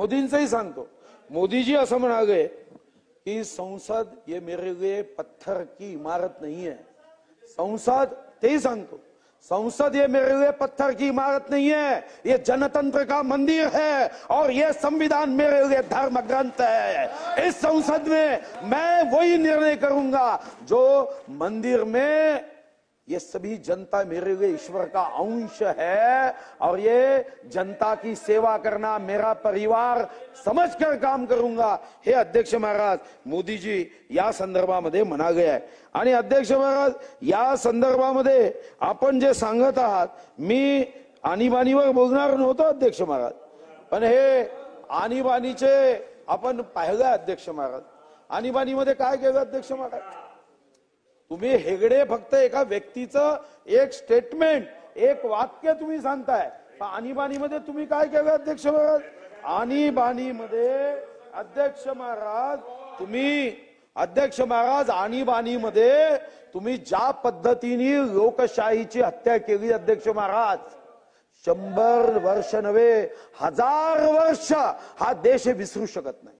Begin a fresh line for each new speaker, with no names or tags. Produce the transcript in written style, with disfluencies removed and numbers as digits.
मोदींचंही सांगतो। मोदी जी असं म्हणाले की संसद ये मेरे लिए पत्थर की इमारत नहीं है। संसद, तेही सांगतो, संसद ये मेरे लिए पत्थर की इमारत नहीं है, ये जनतंत्र का मंदिर है और ये संविधान मेरे लिए धर्म ग्रंथ है। इस संसद में मैं वही निर्णय करूंगा जो मंदिर में ये सभी जनता मेरे लिए ईश्वर का अंश है और ये जनता की सेवा करना मेरा परिवार समझकर काम करूंगा, हे अध्यक्ष महाराज मोदीजी या संदर्भामध्ये म्हणाले आहे। आणि अध्यक्ष महाराज या संदर्भामध्ये आपण जे सांगत आहात, मी आणीबाणीवर बोलणार नव्हतो अध्यक्ष महाराज, पण हे आणीबाणीचे आपण पाहिलं अध्यक्ष महाराज, आणीबाणीमध्ये काय केलं अध्यक्ष महाराज? तुम्ही हेगडे फक्त एका व्यक्तीचं एक स्टेटमेंट, एक वाक्य तुम्ही सांगताय, आणीबाणीमध्ये तुम्ही काय केलं अध्यक्ष महाराज? आणीबाणीमध्ये अध्यक्ष महाराज आणीबाणीमध्ये तुम्ही ज्या पद्धतीने लोकशाहीची हत्या केली अध्यक्ष महाराज, 100 वर्ष नव्हे 1000 वर्ष हा देश विसरू शकत नाही।